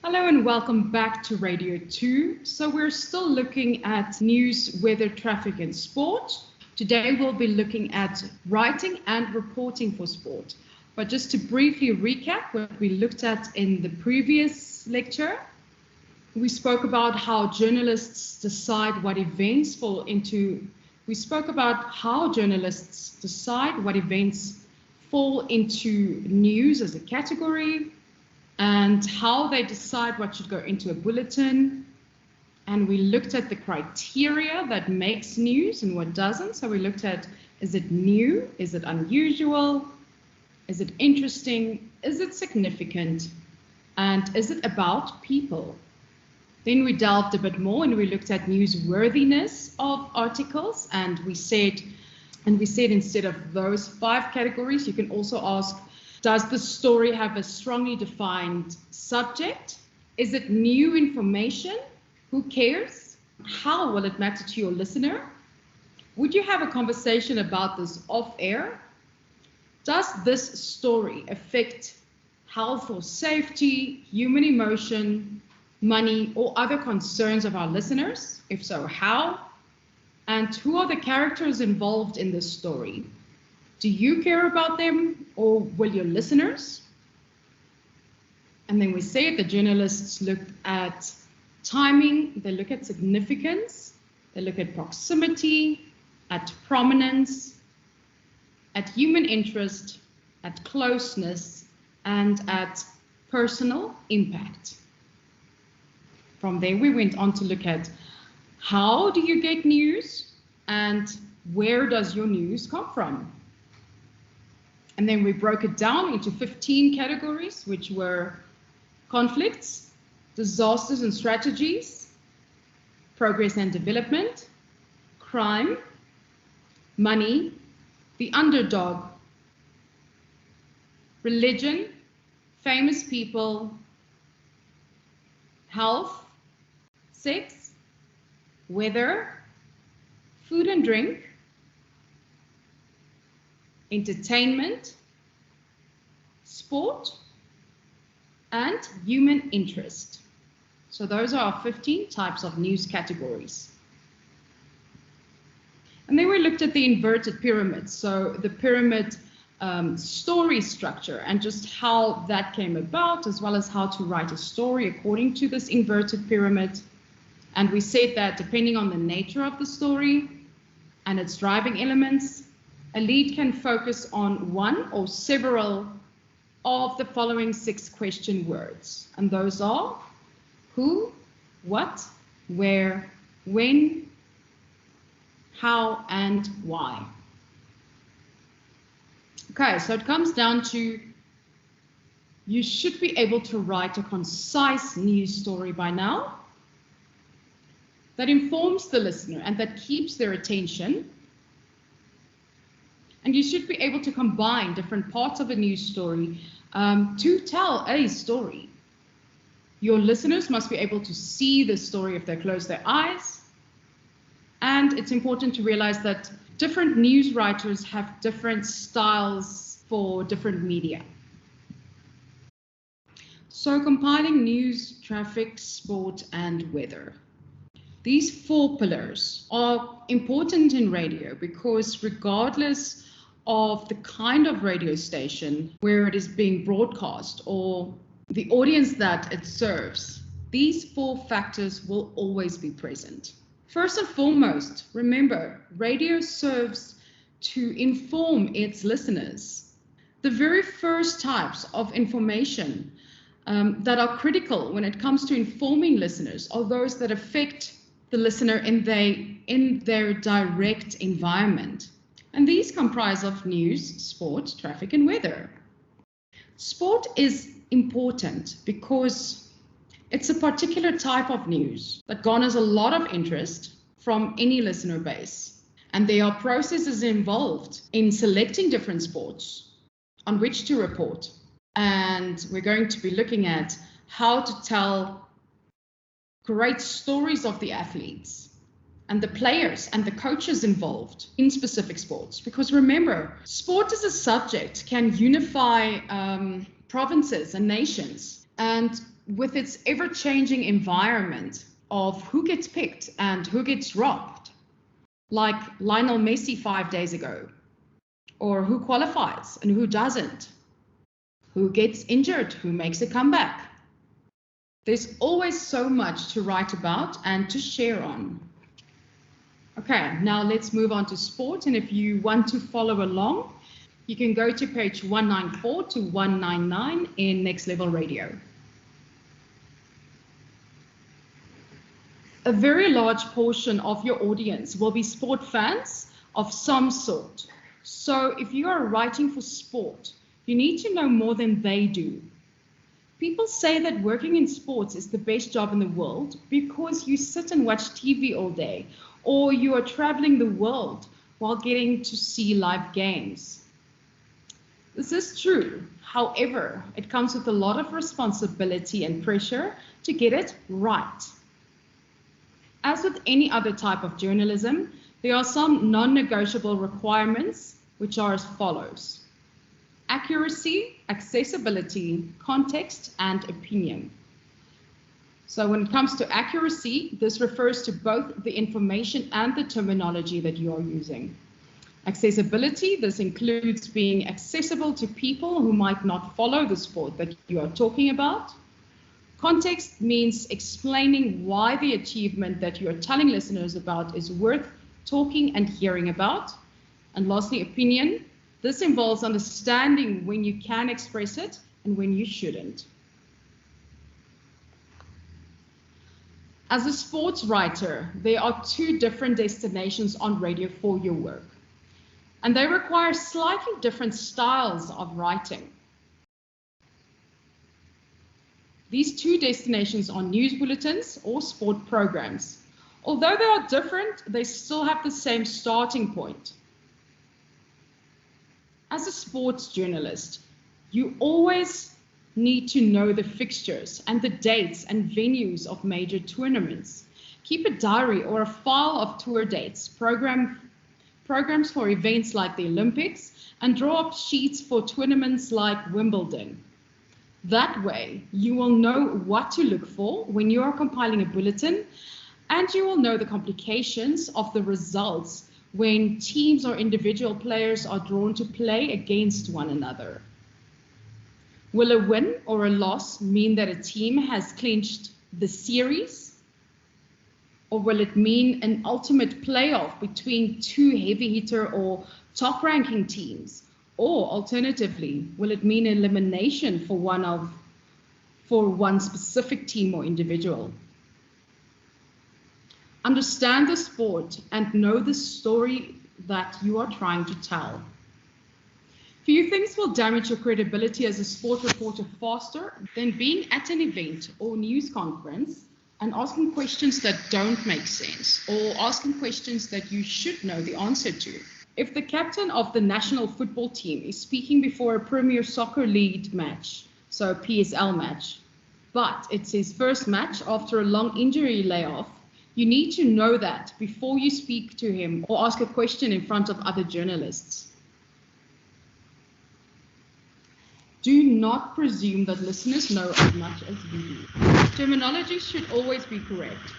Hello and welcome back to Radio 2. So we're still looking at news, weather, traffic and sport. Today we'll be looking at writing and reporting for sport. But just to briefly recap what we looked at in the previous lecture, we spoke about how journalists decide what events fall into. We spoke about how journalists decide what events fall into news as a category, and how they decide what should go into a bulletin. And we looked at the criteria that makes news and what doesn't. So we looked at, is it new? Is it unusual? Is it interesting? Is it significant? And is it about people? Then we delved a bit more and we looked at newsworthiness of articles. And we said instead of those 5 categories, you can also ask, does the story have a strongly defined subject? Is it new information? Who cares? How will it matter to your listener? Would you have a conversation about this off air? Does this story affect health or safety, human emotion, money, or other concerns of our listeners? If so, how? And who are the characters involved in this story? Do you care about them, or will your listeners? And then we say the journalists look at timing, they look at significance, they look at proximity, at prominence, at human interest, at closeness, and at personal impact. From there, we went on to look at how do you get news and where does your news come from? And then we broke it down into 15 categories, which were conflicts, disasters and strategies, progress and development, crime, money, the underdog, religion, famous people, health, sex, weather, food and drink, entertainment, sport, and human interest. So those are our 15 types of news categories. And then we looked at the inverted pyramid. So the pyramid story structure and just how that came about, as well as how to write a story according to this inverted pyramid. And we said that depending on the nature of the story and its driving elements, a lead can focus on one or several of the following 6 question words. And those are who, what, where, when, how, and why. Okay, so it comes down to you should be able to write a concise news story by now that informs the listener and that keeps their attention. And you should be able to combine different parts of a news story to tell a story. Your listeners must be able to see the story if they close their eyes. And it's important to realize that different news writers have different styles for different media. So compiling news, traffic, sport, and weather. These 4 pillars are important in radio because regardless of the kind of radio station where it is being broadcast or the audience that it serves, these 4 factors will always be present. First and foremost, remember, radio serves to inform its listeners. The very first types of information that are critical when it comes to informing listeners are those that affect the listener in their direct environment. And these comprise of news, sport, traffic, and weather. Sport is important because it's a particular type of news that garners a lot of interest from any listener base. And there are processes involved in selecting different sports on which to report. And we're going to be looking at how to tell great stories of the athletes and the players and the coaches involved in specific sports. Because remember, sport as a subject can unify provinces and nations. And with its ever-changing environment of who gets picked and who gets dropped, like Lionel Messi 5 days ago, or who qualifies and who doesn't, who gets injured, who makes a comeback. There's always so much to write about and to share on. Okay, now let's move on to sport. And if you want to follow along, you can go to page 194 to 199 in Next Level Radio. A very large portion of your audience will be sport fans of some sort. So if you are writing for sport, you need to know more than they do. People say that working in sports is the best job in the world because you sit and watch TV all day, or you are traveling the world while getting to see live games. This is true. However, it comes with a lot of responsibility and pressure to get it right. As with any other type of journalism, there are some non-negotiable requirements, which are as follows: accuracy, accessibility, context, and opinion. So when it comes to accuracy, this refers to both the information and the terminology that you are using. Accessibility, this includes being accessible to people who might not follow the sport that you are talking about. Context means explaining why the achievement that you are telling listeners about is worth talking and hearing about. And lastly, opinion. This involves understanding when you can express it and when you shouldn't. As a sports writer, there are two different destinations on radio for your work, and they require slightly different styles of writing. These two destinations are news bulletins or sport programs. Although they are different, they still have the same starting point. As a sports journalist, you always need to know the fixtures and the dates and venues of major tournaments. Keep a diary or a file of tour dates, programs for events like the Olympics, and draw up sheets for tournaments like Wimbledon. That way, you will know what to look for when you are compiling a bulletin, and you will know the complications of the results when teams or individual players are drawn to play against one another. Will a win or a loss mean that a team has clinched the series? Or will it mean an ultimate playoff between two heavy hitter or top ranking teams? Or alternatively, will it mean elimination for one specific team or individual? Understand the sport and know the story that you are trying to tell. Few things will damage your credibility as a sport reporter faster than being at an event or news conference and asking questions that don't make sense, or asking questions that you should know the answer to. If the captain of the national football team is speaking before a Premier Soccer League match, so a PSL match, but it's his first match after a long injury layoff, you need to know that before you speak to him or ask a question in front of other journalists. Do not presume that listeners know as much as you do. Terminology should always be correct,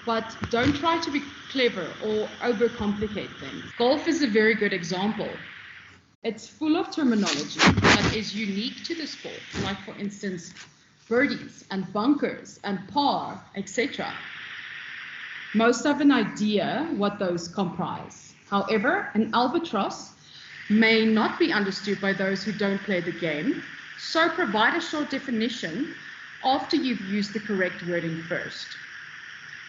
but don't try to be clever or overcomplicate things. Golf is a very good example. It's full of terminology that is unique to the sport, like for instance, birdies and bunkers and par, etc. Most have an idea what those comprise. However, an albatross may not be understood by those who don't play the game, so provide a short definition after you've used the correct wording first.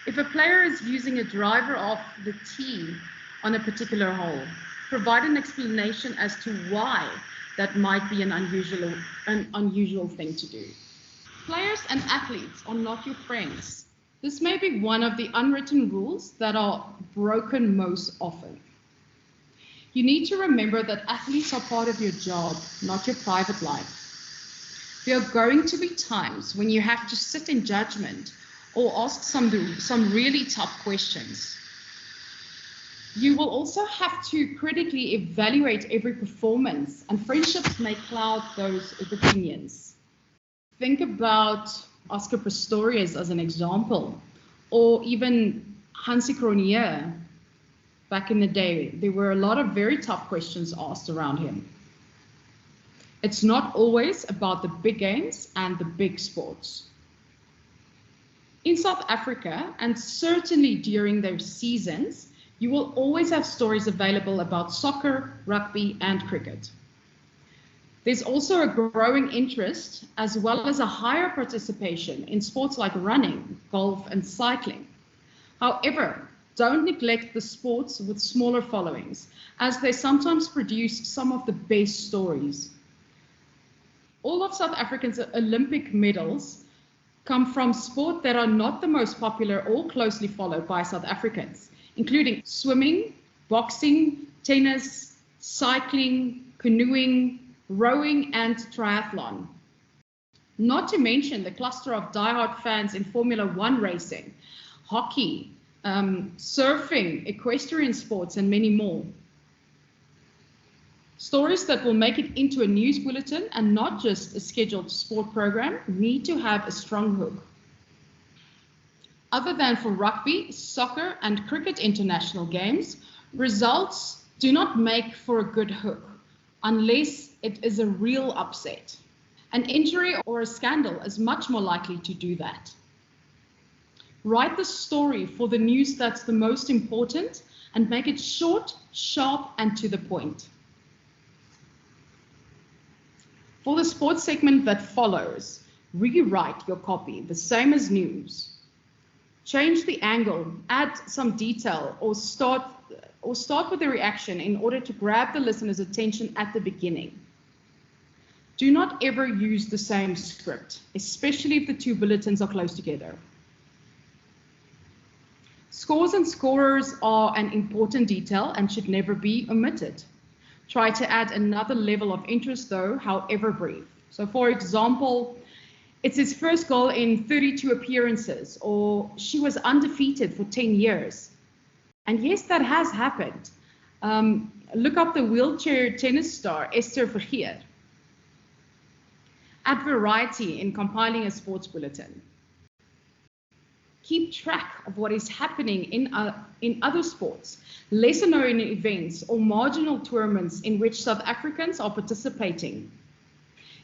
If a player is using a driver off the tee on a particular hole, provide an explanation as to why that might be an unusual thing to do. Players and athletes are not your friends. This may be one of the unwritten rules that are broken most often. You need to remember that athletes are part of your job, not your private life. There are going to be times when you have to sit in judgment or ask some really tough questions. You will also have to critically evaluate every performance, and friendships may cloud those opinions. Think about Oscar Pistorius as an example, or even Hansi Cronje. Back in the day, there were a lot of very tough questions asked around him. It's not always about the big games and the big sports. In South Africa, and certainly during their seasons, you will always have stories available about soccer, rugby, and cricket. There's also a growing interest, as well as a higher participation in sports like running, golf, and cycling. However, don't neglect the sports with smaller followings, as they sometimes produce some of the best stories. All of South Africa's Olympic medals come from sport that are not the most popular or closely followed by South Africans, including swimming, boxing, tennis, cycling, canoeing, rowing, and triathlon. Not to mention the cluster of diehard fans in Formula One racing, hockey, surfing, equestrian sports, and many more. Stories that will make it into a news bulletin and not just a scheduled sport program need to have a strong hook. Other than for rugby, soccer, and cricket international games, results do not make for a good hook unless it is a real upset. An injury or a scandal is much more likely to do that. Write the story for the news that's the most important and make it short, sharp, and to the point. For the sports segment that follows, rewrite your copy the same as news. Change the angle, add some detail, or start with a reaction in order to grab the listener's attention at the beginning. Do not ever use the same script, especially if the two bulletins are close together. Scores and scorers are an important detail and should never be omitted. Try to add another level of interest though, however brief. So for example, it's his first goal in 32 appearances, or she was undefeated for 10 years. And yes, that has happened. Look up the wheelchair tennis star, Esther Vergeer. Add variety in compiling a sports bulletin. Keep track of what is happening in other sports, lesser known events, or marginal tournaments in which South Africans are participating.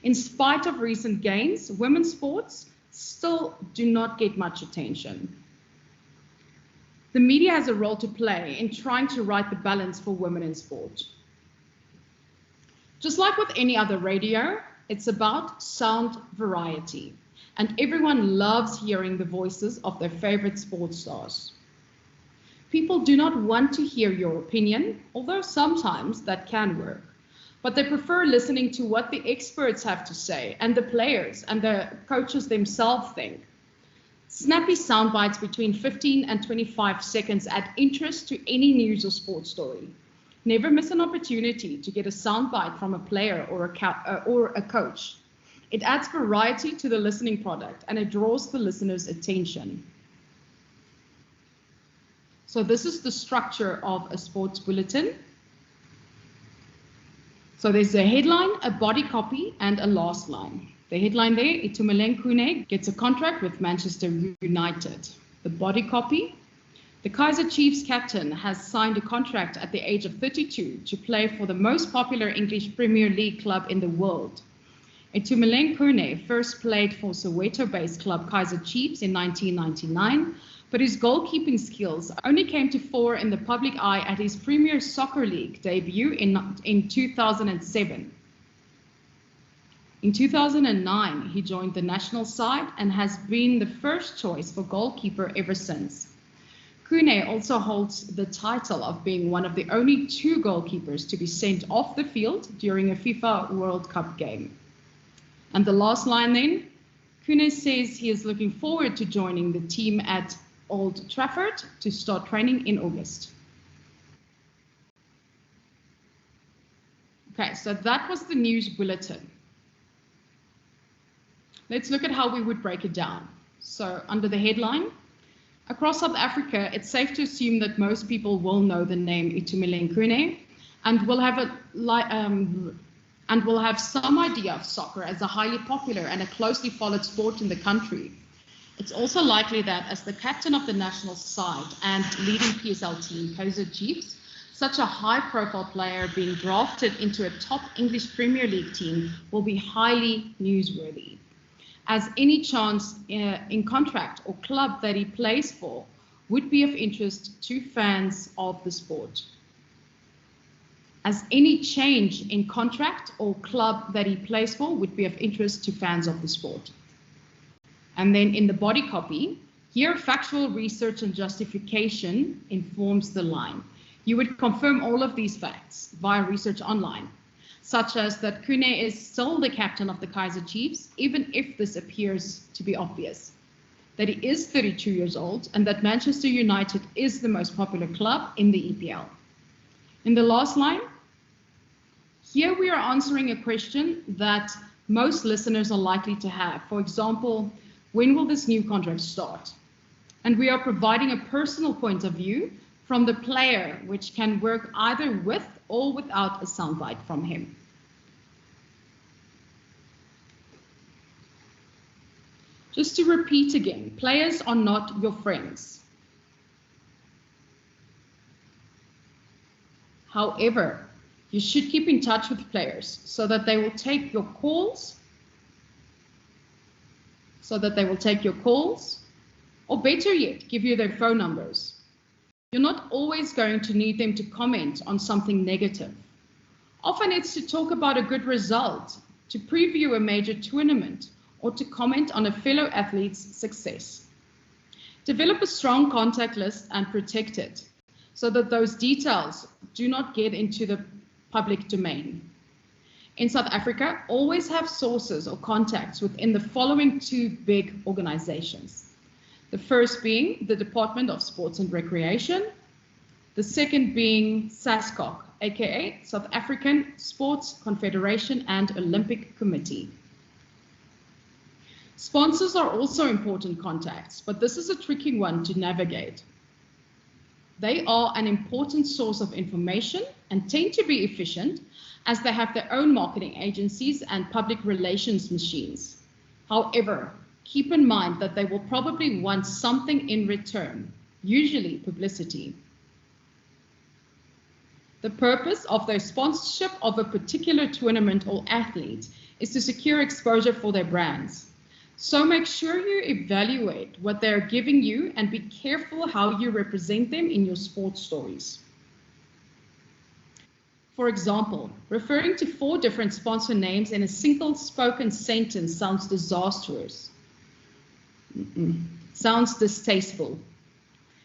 In spite of recent gains, women's sports still do not get much attention. The media has a role to play in trying to right the balance for women in sport. Just like with any other radio, it's about sound variety. And everyone loves hearing the voices of their favorite sports stars. People do not want to hear your opinion, although sometimes that can work. But they prefer listening to what the experts have to say and the players and the coaches themselves think. Snappy sound bites between 15 and 25 seconds add interest to any news or sports story. Never miss an opportunity to get a sound bite from a player or a coach. It adds variety to the listening product and it draws the listener's attention. So this is the structure of a sports bulletin. So there's a headline, a body copy, and a last line. The headline there, Itumeleng Khune gets a contract with Manchester United. The body copy, the Kaizer Chiefs captain has signed a contract at the age of 32 to play for the most popular English Premier League club in the world. Itumeleng Khune first played for Soweto-based club Kaizer Chiefs in 1999, but his goalkeeping skills only came to fore in the public eye at his Premier Soccer League debut in 2007. In 2009, he joined the national side and has been the first choice for goalkeeper ever since. Khune also holds the title of being one of the only 2 goalkeepers to be sent off the field during a FIFA World Cup game. And the last line then, Khune says he is looking forward to joining the team at Old Trafford to start training in August. Okay, so that was the news bulletin. Let's look at how we would break it down. So under the headline, across South Africa, it's safe to assume that most people will know the name Itumeleng Khune and will have and will have some idea of soccer as a highly popular and a closely followed sport in the country. It's also likely that as the captain of the national side and leading PSL team, Kaizer Chiefs, such a high-profile player being drafted into a top English Premier League team will be highly newsworthy, as any chance in contract or club that he plays for would be of interest to fans of the sport. As any change in contract or club that he plays for would be of interest to fans of the sport. And then in the body copy, here factual research and justification informs the line. You would confirm all of these facts via research online, such as that Kune is still the captain of the Kaizer Chiefs, even if this appears to be obvious, that he is 32 years old, and that Manchester United is the most popular club in the EPL. In the last line, here we are answering a question that most listeners are likely to have. For example, when will this new contract start? And we are providing a personal point of view from the player, which can work either with or without a soundbite from him. Just to repeat again, players are not your friends. However, you should keep in touch with players so that they will take your calls, or better yet, give you their phone numbers. You're not always going to need them to comment on something negative. Often it's to talk about a good result, to preview a major tournament, or to comment on a fellow athlete's success. Develop a strong contact list and protect it so that those details do not get into the public domain. In South Africa, always have sources or contacts within the following two big organizations. The first being the Department of Sports and Recreation, the second being SASCOC, aka South African Sports Confederation and Olympic Committee. Sponsors are also important contacts, but this is a tricky one to navigate. They are an important source of information and tend to be efficient as they have their own marketing agencies and public relations machines. However, keep in mind that they will probably want something in return, usually publicity. The purpose of their sponsorship of a particular tournament or athlete is to secure exposure for their brands. So make sure you evaluate what they're giving you and be careful how you represent them in your sports stories. For example, referring to 4 different sponsor names in a single spoken sentence sounds disastrous. Sounds distasteful.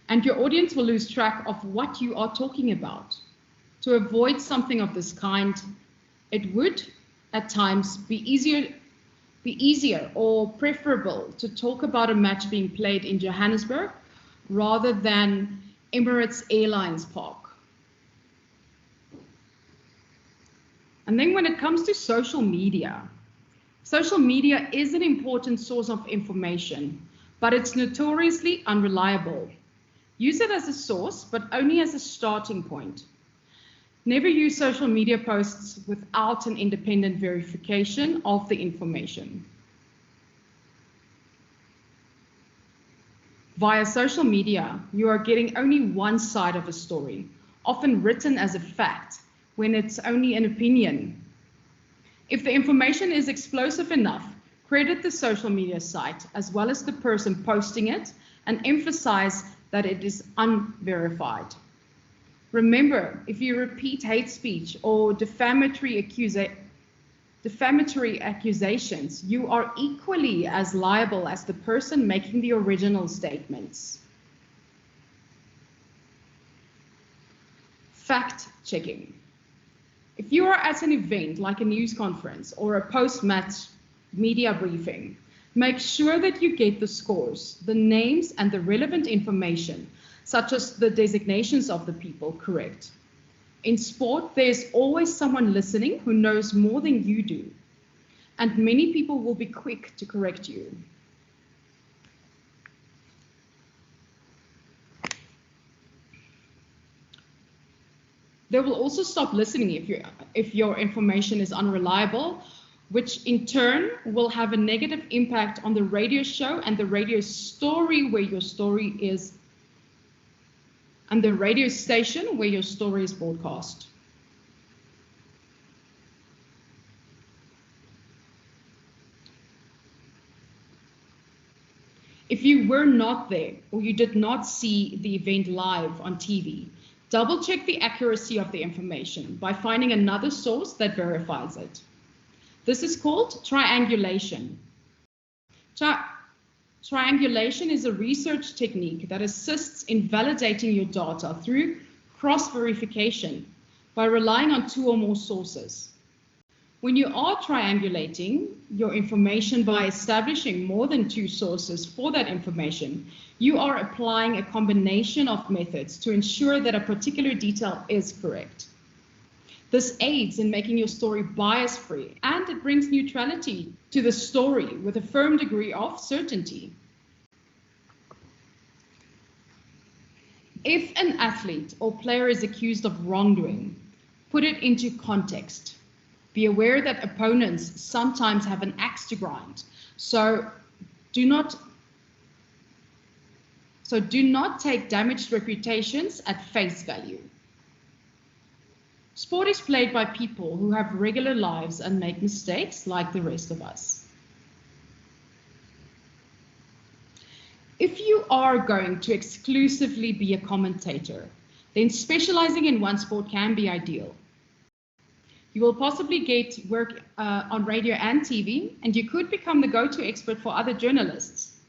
And your audience will lose track of what you are talking about. To avoid something of this kind, it would at times be easier or preferable to talk about a match being played in Johannesburg rather than Emirates Airlines Park. And then when it comes to social media is an important source of information, but it's notoriously unreliable. Use it as a source, but only as a starting point. Never use social media posts without an independent verification of the information. Via social media, you are getting only one side of a story, often written as a fact, when it's only an opinion. If the information is explosive enough, credit the social media site as well as the person posting it and emphasize that it is unverified. Remember, if you repeat hate speech or defamatory accusations, you are equally as liable as the person making the original statements. Fact checking. If you are at an event like a news conference or a post-match media briefing, make sure that you get the scores, the names, and the relevant information, such as the designations of the people, correct. In sport, there's always someone listening who knows more than you do, and many people will be quick to correct you. They will also stop listening if your information is unreliable, which in turn will have a negative impact on the radio show and the radio story where your story is, and the radio station where your story is broadcast. If you were not there or you did not see the event live on TV, double check the accuracy of the information by finding another source that verifies it. This is called triangulation. Triangulation is a research technique that assists in validating your data through cross-verification by relying on two or more sources. When you are triangulating your information by establishing more than two sources for that information, you are applying a combination of methods to ensure that a particular detail is correct. This aids in making your story bias-free, and it brings neutrality to the story with a firm degree of certainty. If an athlete or player is accused of wrongdoing, put it into context. Be aware that opponents sometimes have an axe to grind, so do not take damaged reputations at face value. Sport is played by people who have regular lives and make mistakes like the rest of us. If you are going to exclusively be a commentator, then specializing in one sport can be ideal. You will possibly get work on radio and TV, and you could become the go-to expert for other journalists.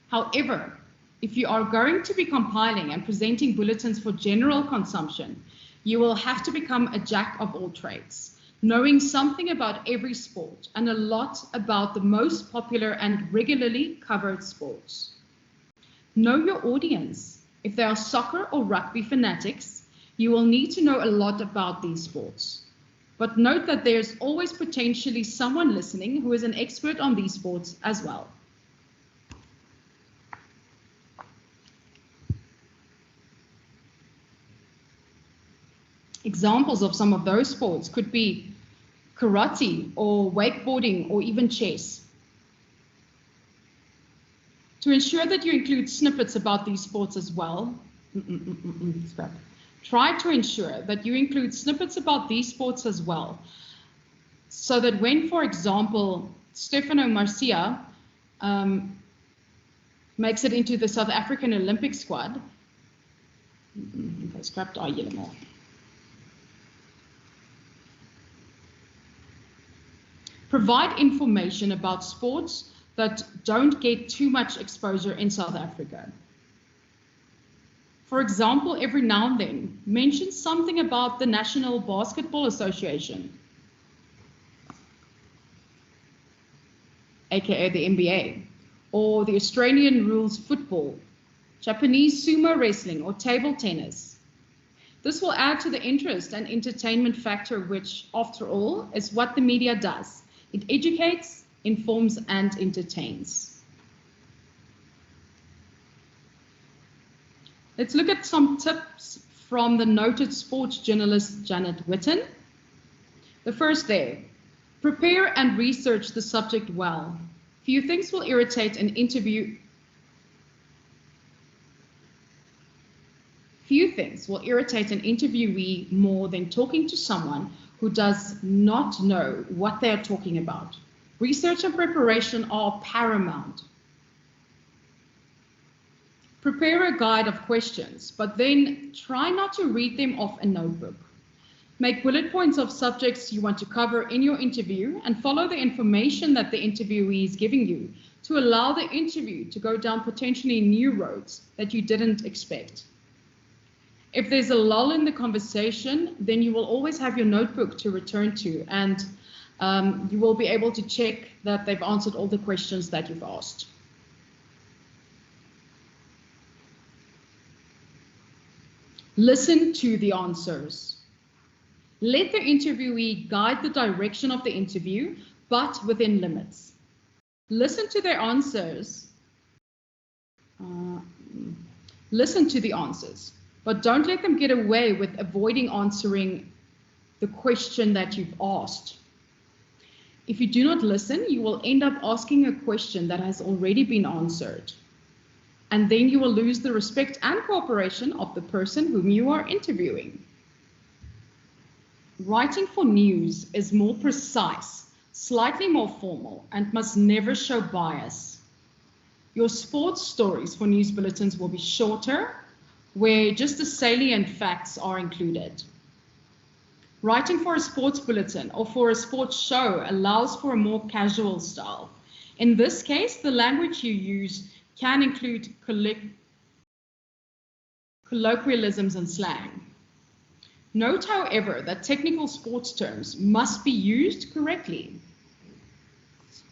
However, if you are going to be compiling and presenting bulletins for general consumption, you will have to become a jack of all trades, knowing something about every sport and a lot about the most popular and regularly covered sports. Know your audience. If they are soccer or rugby fanatics, you will need to know a lot about these sports. But note that there's always potentially someone listening who is an expert on these sports as well. Examples of some of those sports could be karate or wakeboarding or even chess. To ensure that you include snippets about these sports as well, try to ensure that you include snippets about these sports as well, so that when, for example, Stefano Marcia makes it into the South African Olympic squad, provide information about sports that don't get too much exposure in South Africa. For example, every now and then, mention something about the National Basketball Association, aka the NBA, or the Australian rules football, Japanese sumo wrestling, or table tennis. This will add to the interest and entertainment factor, which, after all, is what the media does. It educates, informs, and entertains. Let's look at some tips from the noted sports journalist Janet Witten. The first there, prepare and research the subject well. Few things will irritate an interviewee more than talking to someone who does not know what they are talking about. Research and preparation are paramount. Prepare a guide of questions, but then try not to read them off a notebook. Make bullet points of subjects you want to cover in your interview and follow the information that the interviewee is giving you to allow the interview to go down potentially new roads that you didn't expect. If there's a lull in the conversation, then you will always have your notebook to return to, and you will be able to check that they've answered all the questions that you've asked. Listen to the answers. Let the interviewee guide the direction of the interview, but within limits. Listen to their answers. Listen to the answers. But don't let them get away with avoiding answering the question that you've asked. If you do not listen, you will end up asking a question that has already been answered. And then you will lose the respect and cooperation of the person whom you are interviewing. Writing for news is more precise, slightly more formal, and must never show bias. Your sports stories for news bulletins will be shorter, where just the salient facts are included. Writing for a sports bulletin or for a sports show allows for a more casual style. In this case, the language you use can include colloquialisms and slang. Note, however, that technical sports terms must be used correctly.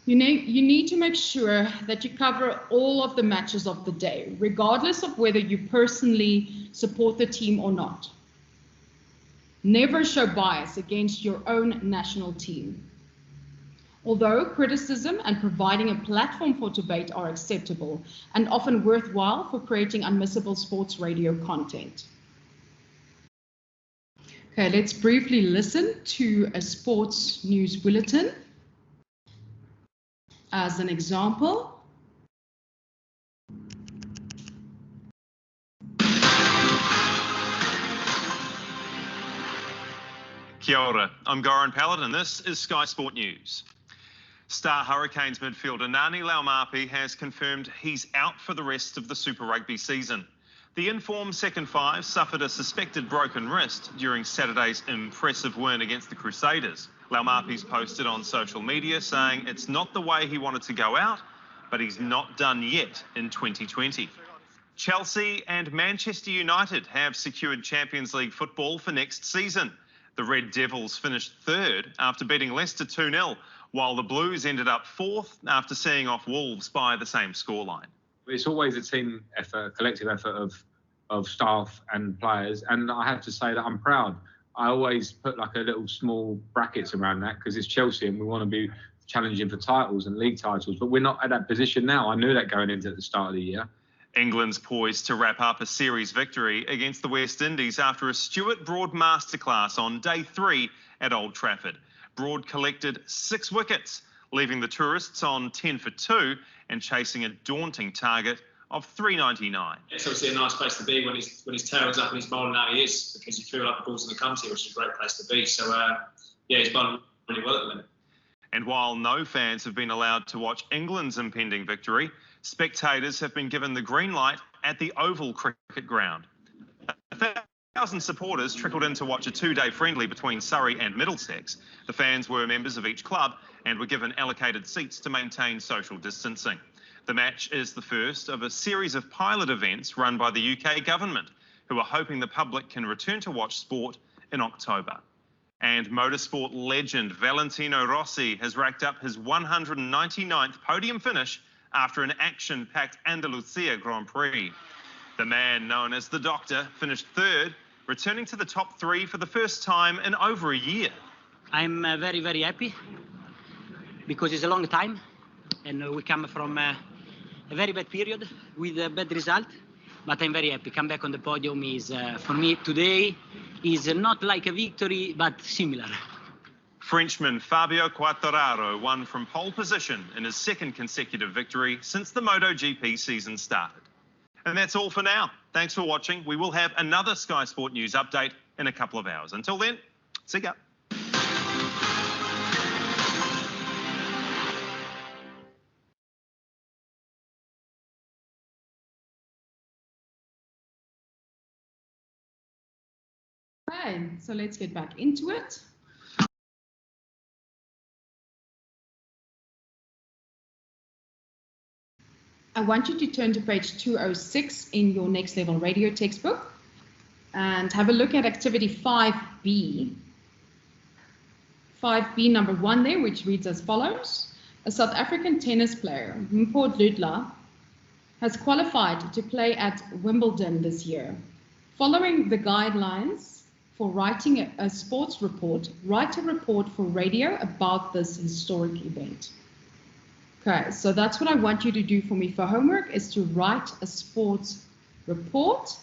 You need to make sure that you cover all of the matches of the day, regardless of whether you personally support the team or not. Never show bias against your own national team. Although criticism and providing a platform for debate are acceptable and often worthwhile for creating unmissable sports radio content. Okay, let's briefly listen to a sports news bulletin. As an example. Kia ora, I'm Goran Pallet and this is Sky Sport News. Star Hurricanes midfielder Nani Laumapi has confirmed he's out for the rest of the Super Rugby season. The in-form second five suffered a suspected broken wrist during Saturday's impressive win against the Crusaders. Laumapi's posted on social media saying it's not the way he wanted to go out, but he's not done yet in 2020. Chelsea and Manchester United have secured Champions League football for next season. The Red Devils finished third after beating Leicester 2-0, while the Blues ended up fourth after seeing off Wolves by the same scoreline. It's always a team effort, a collective effort of staff and players, and I have to say that I'm proud. I always put like a little small brackets around that because it's Chelsea and we want to be challenging for titles and league titles, but we're not at that position now. I knew that going into the start of the year. England's poised to wrap up a series victory against the West Indies after a Stuart Broad masterclass on day 3 at Old Trafford. Broad collected 6 wickets, leaving the tourists on 10 for 2 and chasing a daunting target of 399. It's obviously a nice place to be when his tail's up and he's bowling out he is, because you feel like the ball's going to come to you, which is a great place to be. So, yeah, he's bowling really well at the minute. And while no fans have been allowed to watch England's impending victory, spectators have been given the green light at the Oval Cricket Ground. 1,000 supporters trickled in to watch a 2-day friendly between Surrey and Middlesex. The fans were members of each club and were given allocated seats to maintain social distancing. The match is the first of a series of pilot events run by the UK government, who are hoping the public can return to watch sport in October. And motorsport legend Valentino Rossi has racked up his 199th podium finish after an action-packed Andalusia Grand Prix. The man known as the Doctor finished third, returning to the top 3 for the first time in over a year. I'm very, very happy because it's a long time and we come from a very bad period with a bad result, but I'm very happy. Come back on the podium is, for me today, is not like a victory, but similar. Frenchman Fabio Quartararo won from pole position in his second consecutive victory since the MotoGP season started. And that's all for now. Thanks for watching. We will have another Sky Sport News update in a couple of hours. Until then, see ya. Okay, so let's get back into it. I want you to turn to page 206 in your Next Level Radio textbook and have a look at activity 5B. 5B number 1 there, which reads as follows. A South African tennis player, Mpho Dludla, has qualified to play at Wimbledon this year. Following the guidelines for writing a sports report, write a report for radio about this historic event. Okay, so that's what I want you to do for me for homework, is to write a sports report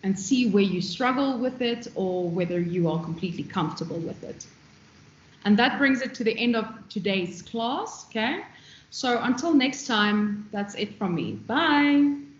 and see where you struggle with it or whether you are completely comfortable with it. And that brings it to the end of today's class, okay? So until next time, that's it from me. Bye.